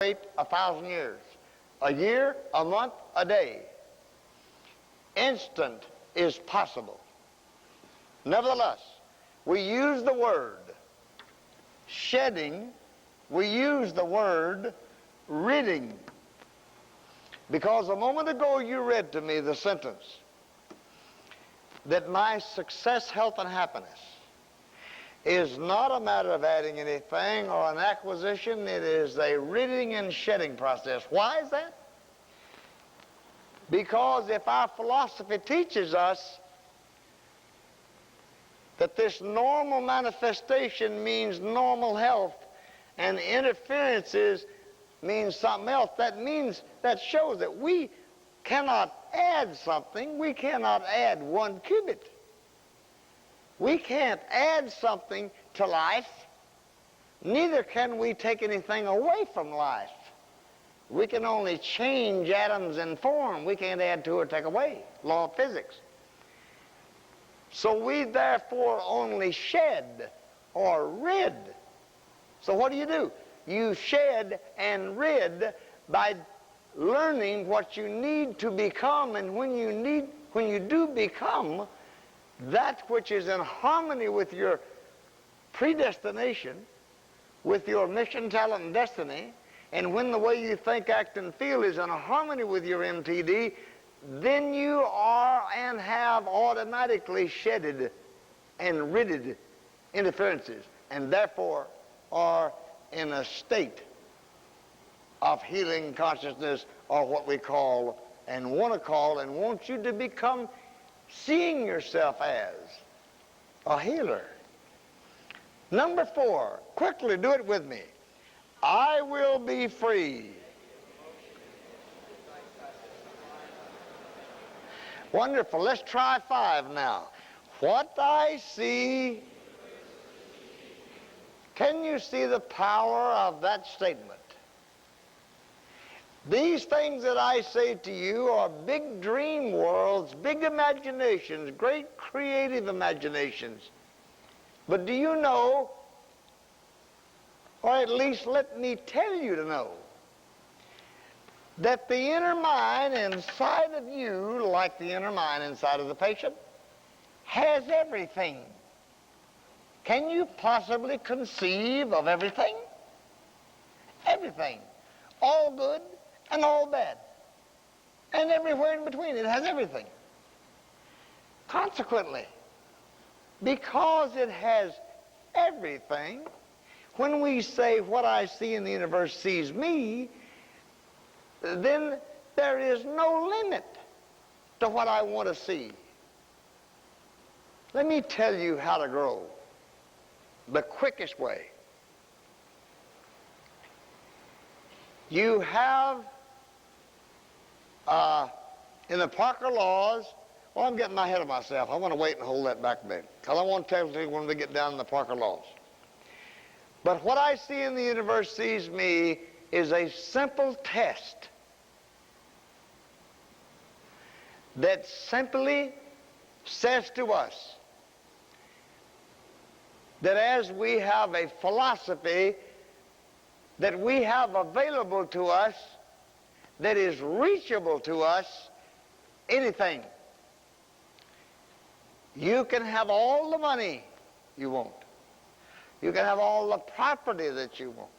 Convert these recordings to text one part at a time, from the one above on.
wait 1,000 years. A year, a month, a day. Instant is possible. Nevertheless, we use the word shedding, we use the word ridding. Because a moment ago you read to me the sentence that my success, health, and happiness is not a matter of adding anything or an acquisition. It is a ridding and shedding process. Why is that? Because if our philosophy teaches us that this normal manifestation means normal health and interferences means something else, that shows that we cannot add something. We cannot add 1 cubit. We can't add something to life. Neither can we take anything away from life. We can only change atoms and form. We can't add to or take away. Law of physics. So we therefore only shed or rid. So what do? You shed and rid by learning what you need to become, and when you do become that which is in harmony with your predestination, with your mission, talent, and destiny, and when the way you think, act, and feel is in harmony with your MTD, then you are and have automatically shedded and ridded interferences, and therefore are in a state of healing consciousness, or what we call and want to call and want you to become, seeing yourself as a healer. Number 4, quickly do it with me. I will be free. Wonderful. Let's try 5 now. What I see. Can you see the power of that statement? These things that I say to you are big dream worlds, big imaginations, great creative imaginations. But do you know, or at least let me tell you to know, that the inner mind inside of you, like the inner mind inside of the patient, has everything. Can you possibly conceive of everything? Everything. All good and all bad. And everywhere in between, it has everything. Consequently, because it has everything, when we say what I see in the universe sees me, then there is no limit to what I want to see. Let me tell you how to grow the quickest way. You have in the Parker laws, well, I'm getting ahead of myself. I want to wait and hold that back a bit, because I want to tell you when we get down to the Parker laws. But what I see in the universe sees me is a simple test that simply says to us that as we have a philosophy that we have available to us, that is reachable to us, anything. You can have all the money you want. You can have all the property that you want.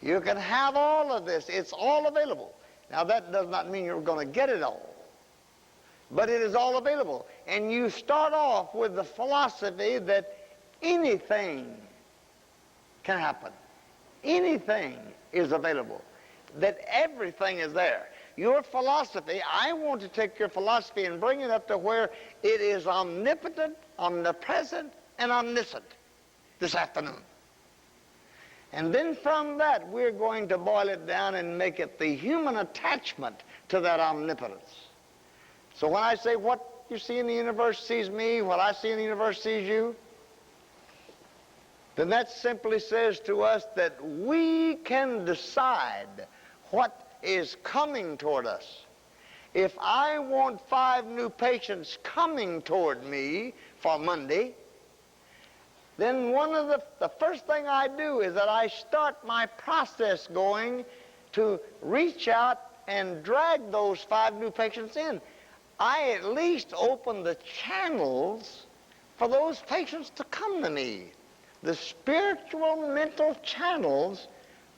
You can have all of this. It's all available. Now, that does not mean you're going to get it all, but it is all available. And you start off with the philosophy that anything can happen. Anything is available. That everything is there. Your philosophy, I want to take your philosophy and bring it up to where it is omnipotent, omnipresent, and omniscient this afternoon. And then from that, we're going to boil it down and make it the human attachment to that omnipotence. So when I say what you see in the universe sees me, what I see in the universe sees you, then that simply says to us that we can decide what is coming toward us. If I want 5 new patients coming toward me for Monday, then one of the first thing I do is that I start my process going to reach out and drag those 5 new patients in. I at least open the channels for those patients to come to me. The spiritual, mental channels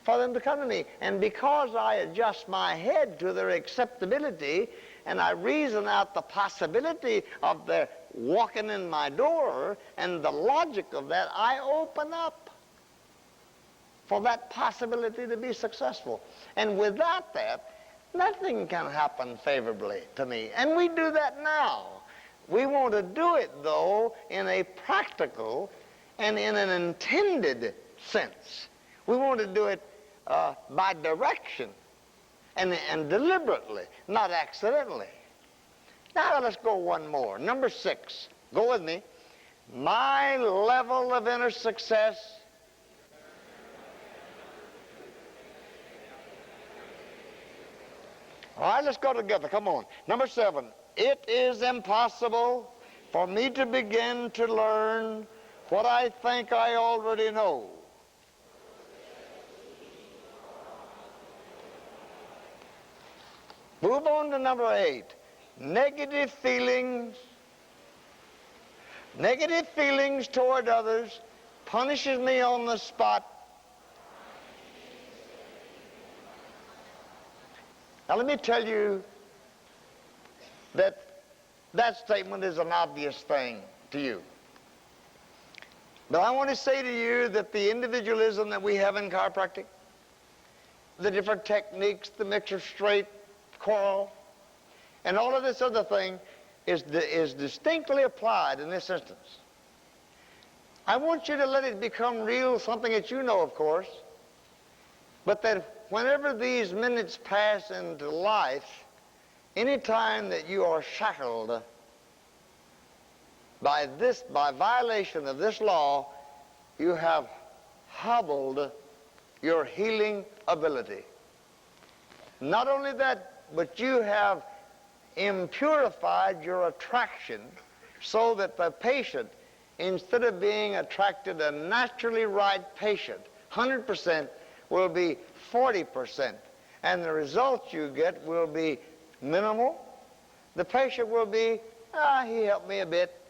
for them to come to me. And because I adjust my head to their acceptability and I reason out the possibility of their walking in my door and the logic of that, I open up for that possibility to be successful. And without that, nothing can happen favorably to me. And we do that now. We want to do it, though, in a practical and in an intended sense. We want to do it by direction and deliberately, not accidentally. Now let's go one more. Number 6. Go with me. My level of inner success . All right, let's go together. Come on. Number 7. It is impossible for me to begin to learn what I think I already know. Move on to number 8. Negative feelings toward others punishes me on the spot. Now let me tell you that statement is an obvious thing to you. But I want to say to you that the individualism that we have in chiropractic, the different techniques, the mixture straight, coral, and all of this other thing is distinctly applied in this instance. I want you to let it become real, something that you know, of course, but that whenever these minutes pass into life, any time that you are shackled by violation of this law, you have hobbled your healing ability. Not only that, but you have impurified your attraction so that the patient, instead of being attracted a naturally right patient, 100% will be 40%. And the results you get will be minimal. The patient will be, he helped me a bit.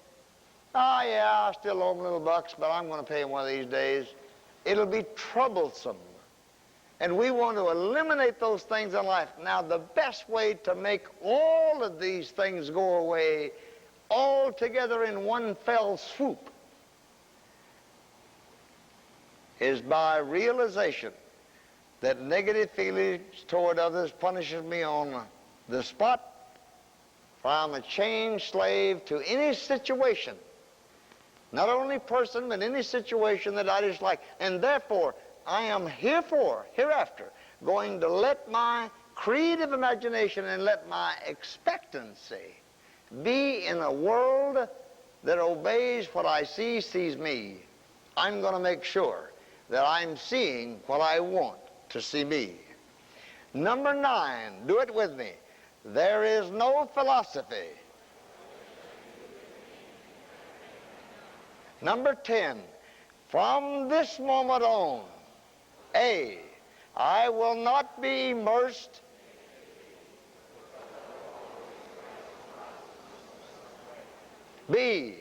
Yeah, I still owe him little bucks, but I'm going to pay him one of these days. It'll be troublesome. And we want to eliminate those things in life. Now, the best way to make all of these things go away all together in one fell swoop is by realization that negative feelings toward others punishes me on the spot, for I'm a chained slave to any situation, not only person, but any situation that I dislike. And therefore, I am hereafter, going to let my creative imagination and let my expectancy be in a world that obeys what I see, sees me. I'm going to make sure that I'm seeing what I want to see me. Number 9, do it with me. There is no philosophy. Number 10, from this moment on, A, I will not be immersed . B,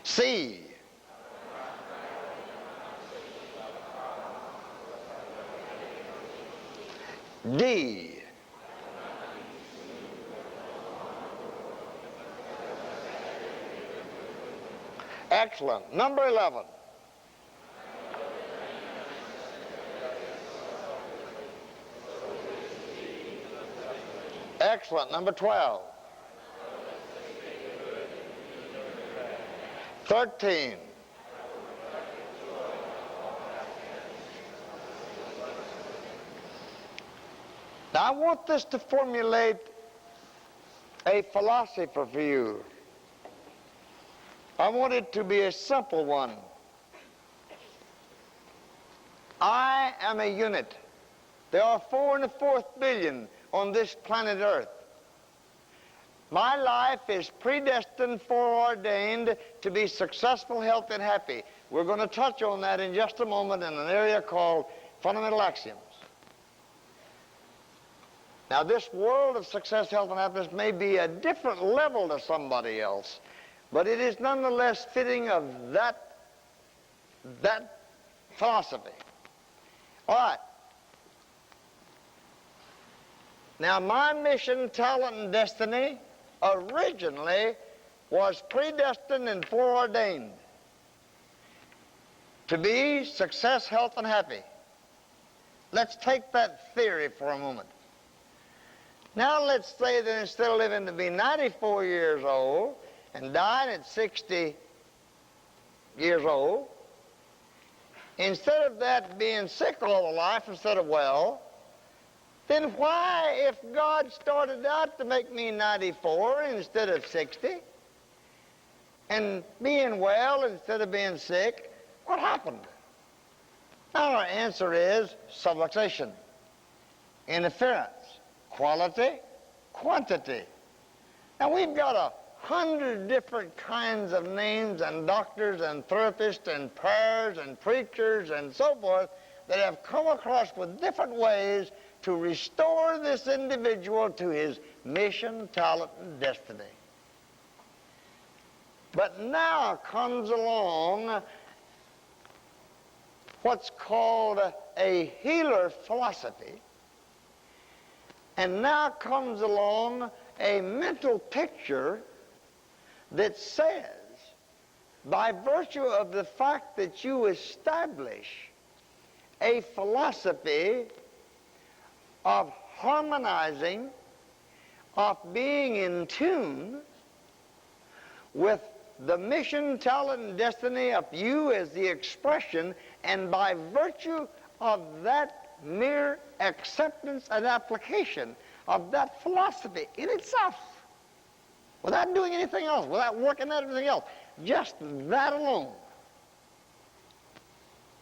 C, D, excellent. Number 11. Excellent. Number 12. 13. Now, I want this to formulate a philosophy for you. I want it to be a simple one. I am a unit. There are 4 1/4 billion on this planet Earth. My life is predestined, foreordained to be successful, healthy, and happy. We're going to touch on that in just a moment in an area called fundamental axioms. Now, this world of success, health, and happiness may be a different level to somebody else, but it is nonetheless fitting of that philosophy. All right. Now, my mission, talent, and destiny originally was predestined and foreordained to be success, health, and happy. Let's take that theory for a moment. Now let's say that instead of living to be 94 years old and dying at 60 years old, instead of that being sick all the life instead of well, then why, if God started out to make me 94 instead of 60, and being well instead of being sick, what happened? Now our answer is subluxation, interference, quality, quantity. Now we've got 100 different kinds of names and doctors and therapists and prayers and preachers and so forth that have come across with different ways to restore this individual to his mission, talent, and destiny. But now comes along what's called a healer philosophy, and now comes along a mental picture that says, by virtue of the fact that you establish a philosophy of harmonizing, of being in tune with the mission, talent, and destiny of you as the expression, and by virtue of that mere acceptance and application of that philosophy in itself, without doing anything else, without working at anything else, just that alone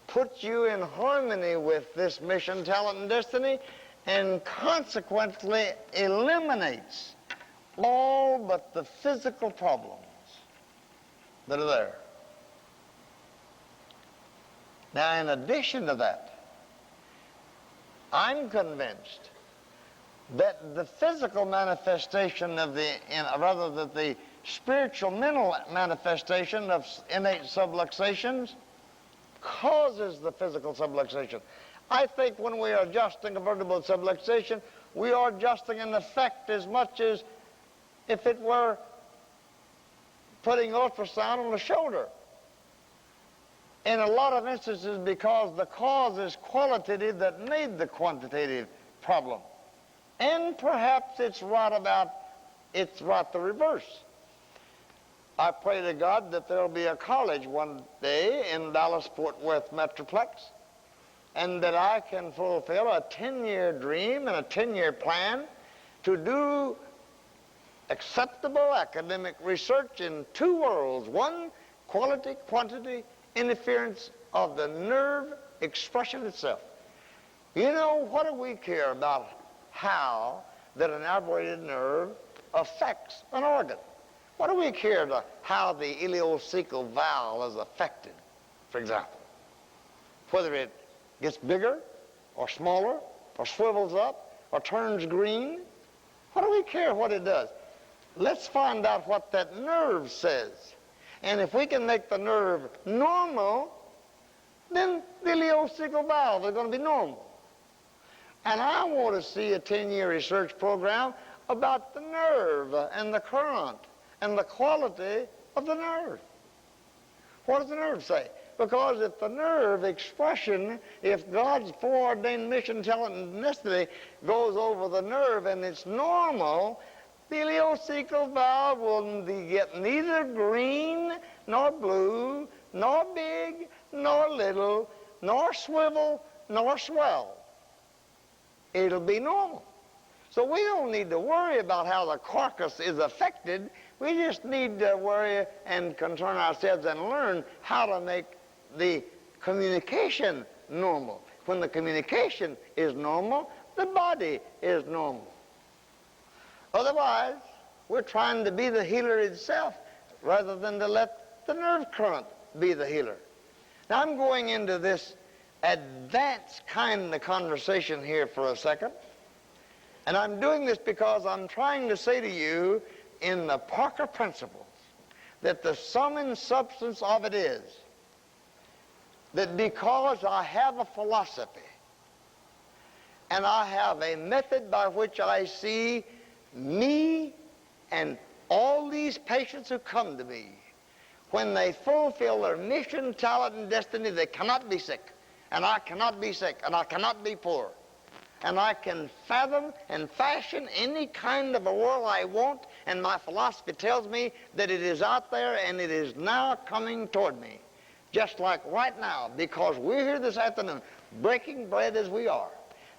puts you in harmony with this mission, talent, and destiny, and consequently eliminates all but the physical problems that are there. Now, in addition to that, I'm convinced that the physical manifestation of the spiritual mental manifestation of innate subluxations causes the physical subluxation. I think when we are adjusting a vertebral subluxation, we are adjusting an effect as much as if it were putting ultrasound on the shoulder. In a lot of instances, because the cause is qualitative that made the quantitative problem. And perhaps it's right the reverse. I pray to God that there'll be a college one day in Dallas-Fort Worth Metroplex, and that I can fulfill a 10-year dream and a 10-year plan to do acceptable academic research in two worlds. One, quality, quantity, interference of the nerve expression itself. You know, what do we care about how that an aberrated nerve affects an organ? What do we care about how the ileocecal valve is affected, for example? Whether it gets bigger or smaller or swivels up or turns green? What do we care what it does? Let's find out what that nerve says. And if we can make the nerve normal, then the ileocecal valve is going to be normal. And I want to see a 10-year research program about the nerve and the current and the quality of the nerve. What does the nerve say? Because if the nerve expression, if God's foreordained mission, talent, and destiny goes over the nerve and it's normal, the ileocecal valve will get neither green, nor blue, nor big, nor little, nor swivel, nor swell. It'll be normal. So we don't need to worry about how the carcass is affected. We just need to worry and concern ourselves and learn how to make the communication normal. When the communication is normal, the body is normal. Otherwise, we're trying to be the healer itself rather than to let the nerve current be the healer. Now, I'm going into this advanced kind of conversation here for a second. And I'm doing this because I'm trying to say to you in the Parker Principles that the sum and substance of it is that because I have a philosophy and I have a method by which I see me and all these patients who come to me, when they fulfill their mission, talent, and destiny, they cannot be sick. And I cannot be sick. And I cannot be poor. And I can fathom and fashion any kind of a world I want, and my philosophy tells me that it is out there and it is now coming toward me. Just like right now, because we're here this afternoon, breaking bread as we are,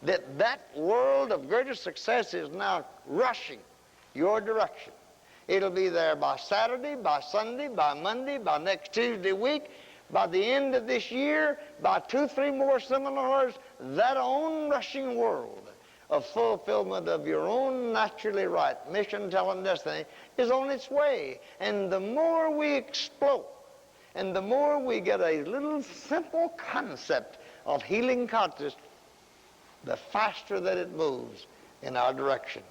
that world of greater success is now rushing your direction. It'll be there by Saturday, by Sunday, by Monday, by next Tuesday week. By the end of this year, by 2-3 more seminars, that own rushing world of fulfillment of your own naturally right mission, talent, and destiny is on its way. And the more we explode, and the more we get a little simple concept of healing consciousness, the faster that it moves in our direction.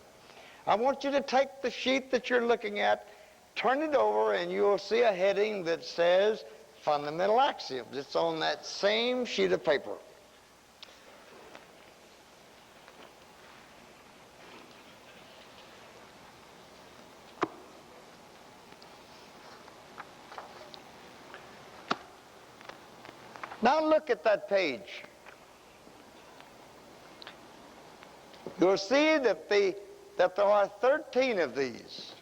I want you to take the sheet that you're looking at, turn it over, and you'll see a heading that says Fundamental Axioms. It's on that same sheet of paper. Now look at that page. You'll see that there are 13 of these.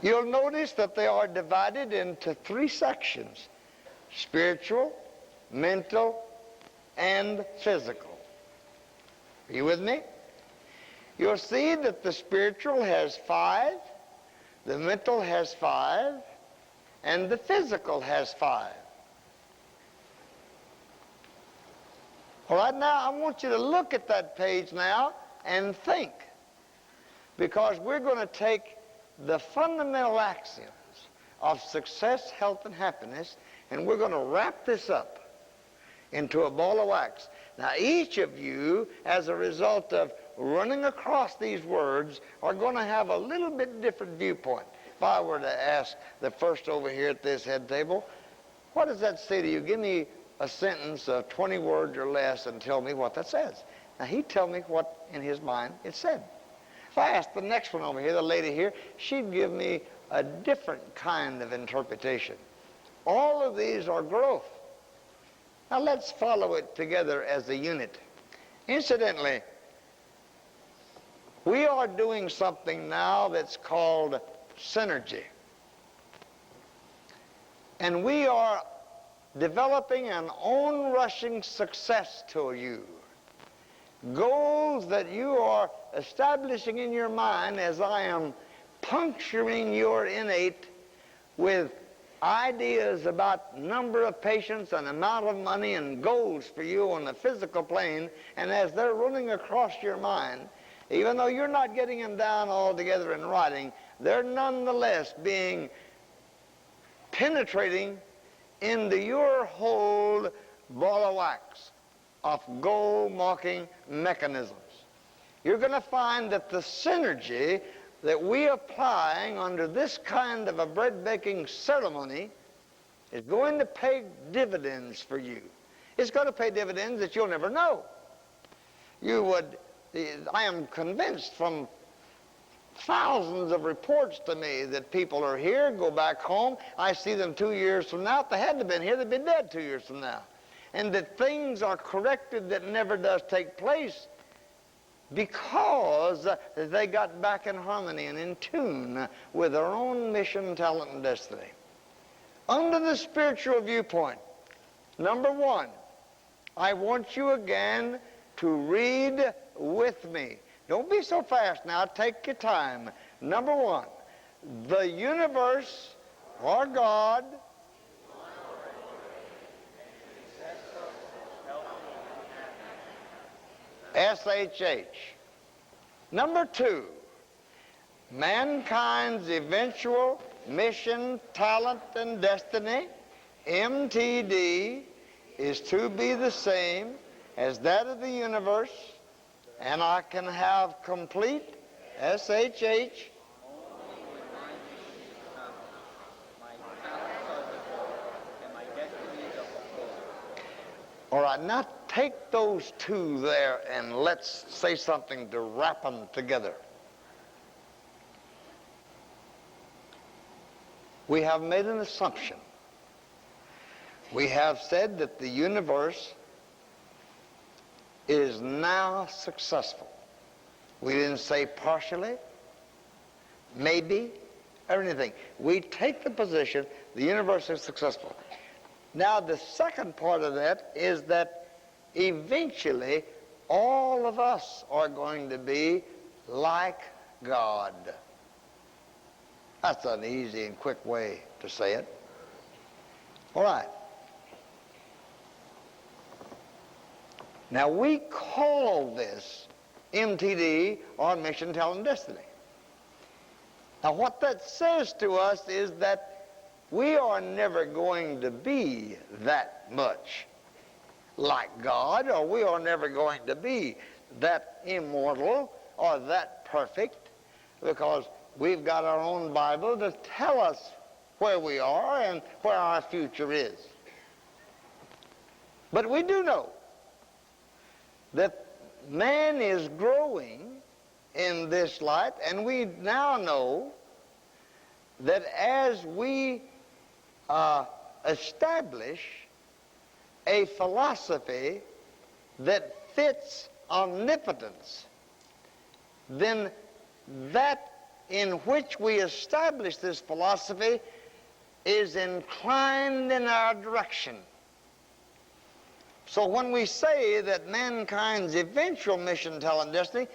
You'll notice that they are divided into 3 sections: spiritual, mental, and physical. Are you with me? You'll see that the spiritual has 5, the mental has 5, and the physical has 5. All right, now I want you to look at that page now and think, because we're going to take the fundamental axioms of success, health, and happiness, and we're going to wrap this up into a ball of wax. Now, each of you, as a result of running across these words, are going to have a little bit different viewpoint. If I were to ask the first over here at this head table, what does that say to you? Give me a sentence of 20 words or less and tell me what that says. Now, he'd tell me what in his mind it said. If I asked the next one over here, the lady here, she'd give me a different kind of interpretation. All of these are growth. Now, let's follow it together as a unit. Incidentally, we are doing something now that's called synergy. And we are developing an on-rushing success to you. Goals that you are establishing in your mind as I am puncturing your innate with ideas about number of patients and amount of money and goals for you on the physical plane, and as they're running across your mind, even though you're not getting them down all together in writing, they're nonetheless being penetrating into your whole ball of wax of goal-marking mechanisms. You're going to find that the synergy that we're applying under this kind of a bread-baking ceremony is going to pay dividends for you. It's going to pay dividends that you'll never know. I am convinced from thousands of reports to me that people are here, go back home. I see them 2 years from now. If they hadn't been here, they'd be dead 2 years from now. And that things are corrected that never does take place because they got back in harmony and in tune with their own mission, talent, and destiny. Under the spiritual viewpoint, number 1, I want you again to read with me. Don't be so fast now. Take your time. Number 1, the universe, or God, SHH. Number 2, mankind's eventual mission, talent, and destiny, MTD is to be the same as that of the universe, and I can have complete SHH. All right, now take those two there and let's say something to wrap them together. We have made an assumption. We have said that the universe is now successful. We didn't say partially, maybe, or anything. We take the position the universe is successful. Now, the second part of that is that eventually all of us are going to be like God. That's an easy and quick way to say it. All right. Now, we call this MTD, or mission, talent, destiny. Now, what that says to us is that we are never going to be that much like God, or we are never going to be that immortal or that perfect, because we've got our own Bible to tell us where we are and where our future is. But we do know that man is growing in this light, and we now know that as we establish a philosophy that fits omnipotence, then that in which we establish this philosophy is inclined in our direction. So when we say that mankind's eventual mission, talent, destiny,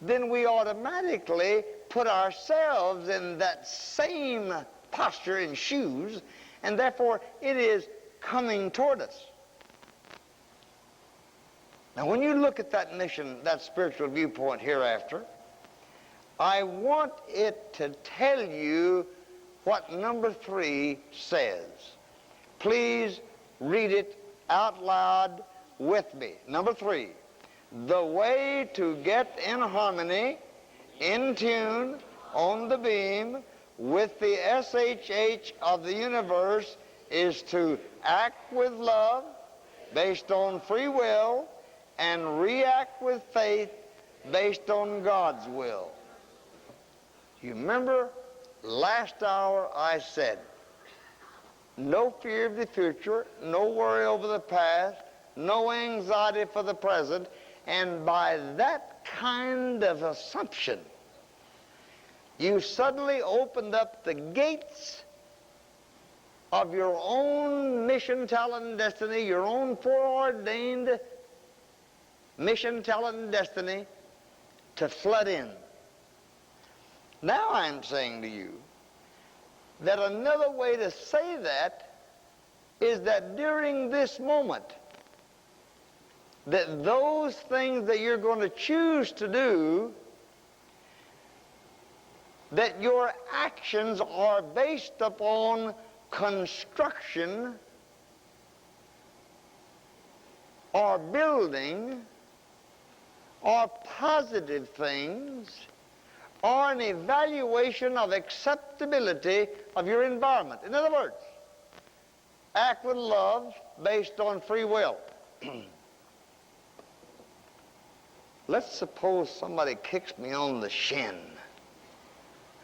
then we automatically put ourselves in that same posture and shoes, and therefore it is coming toward us. Now, when you look at that mission, that spiritual viewpoint hereafter, I want it to tell you what number 3 says. Please read it out loud with me. Number 3, the way to get in harmony, in tune, on the beam, with the SHH of the universe is to act with love based on free will and react with faith based on God's will. You remember last hour I said, no fear of the future, no worry over the past, no anxiety for the present, and by that kind of assumption, you suddenly opened up the gates of your own mission, talent, and destiny, your own foreordained mission, talent, and destiny to flood in. Now I'm saying to you that another way to say that is that during this moment, that those things that you're going to choose to do, that your actions are based upon construction or building or positive things or an evaluation of acceptability of your environment. In other words, act with love based on free will. Let's suppose somebody kicks me on the shin.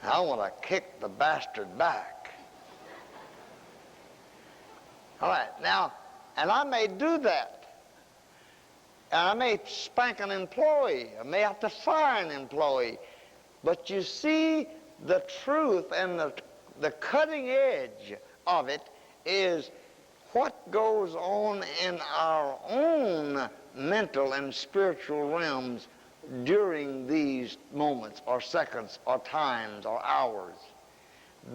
I want to kick the bastard back. All right, now, and I may do that. And I may spank an employee. I may have to fire an employee. But you see, the truth and the cutting edge of it is what goes on in our own mental and spiritual realms during these moments or seconds or times or hours.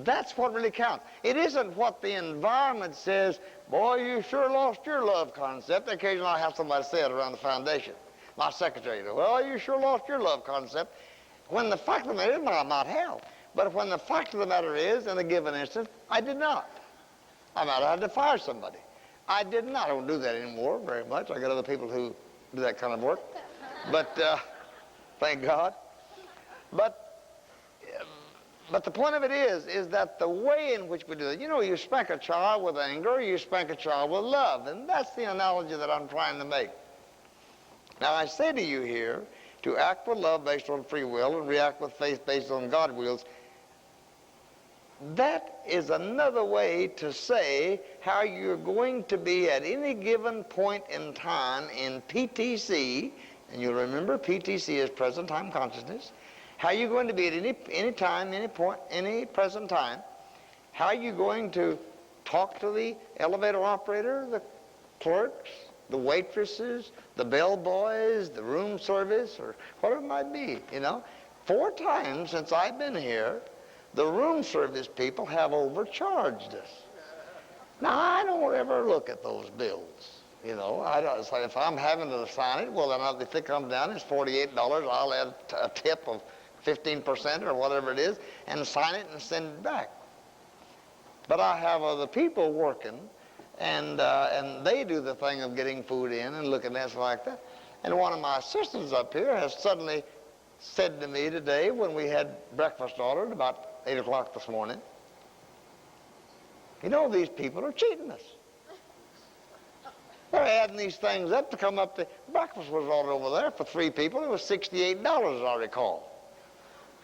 That's what really counts. It isn't what the environment says, boy, you sure lost your love concept. Occasionally I have somebody say it around the foundation. My secretary, well, you sure lost your love concept. When the fact of the matter is, I might have. But when the fact of the matter is, in a given instance, I did not. I might have had to fire somebody. I did not. I don't do that anymore very much. I got other people who do that kind of work. But thank God. But the point of it is that the way in which we do it, you spank a child with anger, you spank a child with love. And that's the analogy that I'm trying to make. Now, I say to you here, to act with love based on free will and react with faith based on God's wills, that is another way to say how you're going to be at any given point in time in PTC, and you'll remember PTC is present time consciousness, how you're going to be at any time, any point, any present time, how you're going to talk to the elevator operator, the clerks, the waitresses, the bellboys, the room service, or whatever it might be, 4 times since I've been here, the room service people have overcharged us. Now, I don't ever look at those bills. I don't say if I'm having to sign it, well, then if they come down, it's $48. I'll add a tip of 15% or whatever it is, and sign it and send it back. But I have other people working, and they do the thing of getting food in and looking at it like that. And one of my assistants up here has suddenly said to me today when we had breakfast ordered about 8 o'clock this morning, these people are cheating us. They're adding these things up to come up to, breakfast was ordered over there for 3 people. It was $68, as I recall.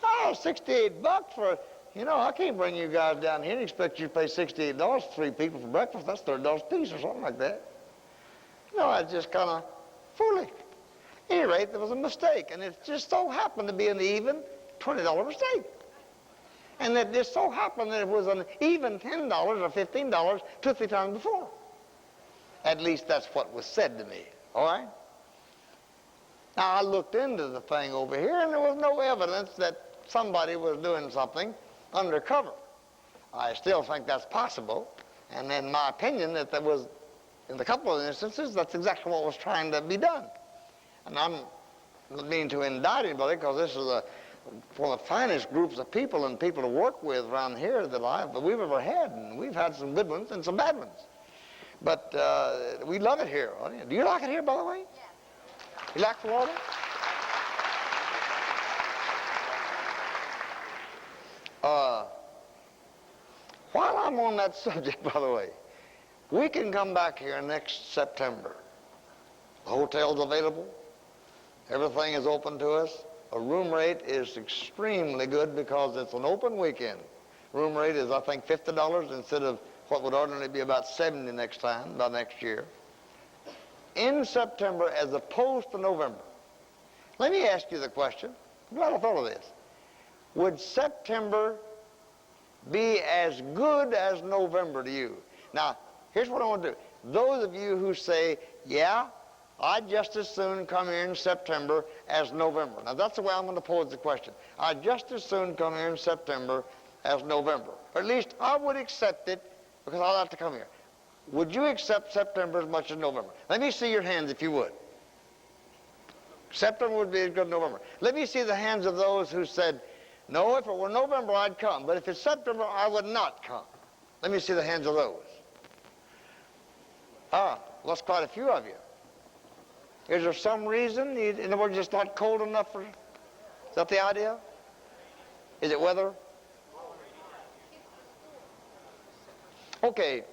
Oh, $68 for, I can't bring you guys down here and expect you to pay $68 for 3 people for breakfast. That's $30 a piece or something like that. It's just kind of foolish. At any rate, there was a mistake, and it just so happened to be an even $20 mistake. And it just so happened that it was an even $10 or $15 2 or 3 times before. At least that's what was said to me, all right? Now, I looked into the thing over here, and there was no evidence that somebody was doing something undercover. I still think that's possible, and in my opinion, that there was, in a couple of instances, that's exactly what was trying to be done. And I'm not meaning to indict anybody, because this is one of the finest groups of people and people to work with around here that we've ever had, and we've had some good ones and some bad ones. But we love it here. Do you like it here, by the way? Yeah. You like Florida? While I'm on that subject, by the way, we can come back here next September. The hotel's available. Everything is open to us. A room rate is extremely good because it's an open weekend. Room rate is, I think, $50 instead of what would ordinarily be about $70 next year. In September as opposed to November. Let me ask you the question. I'm glad I thought of this. Would September be as good as November to you? Now, here's what I want to do. Those of you who say, yeah, I'd just as soon come here in September as November. Now, that's the way I'm going to pose the question. I'd just as soon come here in September as November. Or at least I would accept it because I'll have to come here. Would you accept September as much as November? Let me see your hands if you would. September would be as good as November. Let me see the hands of those who said, no, if it were November, I'd come. But if it's September, I would not come. Let me see the hands of those. Well, that's quite a few of you. Is there some reason? In other words, it's not cold enough for... Is that the idea? Is it weather? Okay.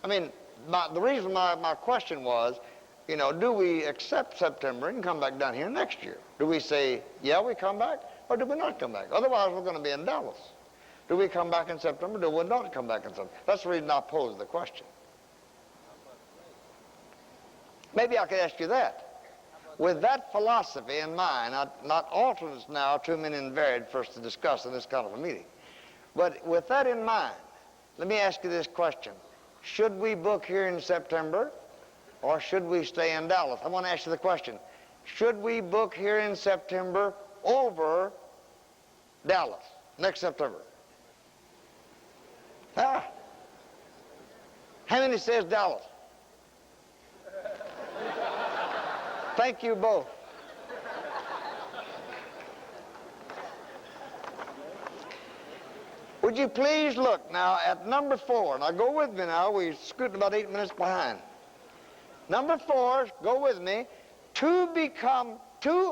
I mean, the reason my question was, do we accept September and come back down here next year? Do we say, yeah, we come back, or do we not come back? Otherwise, we're going to be in Dallas. Do we come back in September? Do we not come back in September? That's the reason I posed the question. Maybe I could ask you that. With that philosophy in mind, not alternates now, too many and varied for us to discuss in this kind of a meeting. But with that in mind, let me ask you this question. Should we book here in September, or should we stay in Dallas? I want to ask you the question. Should we book here in September over Dallas next September? How many says Dallas? Thank you both. Would you please look now at number 4? Now go with me now. We're scooting about 8 minutes behind. Number 4, go with me. To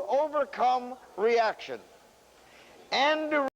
overcome reaction and to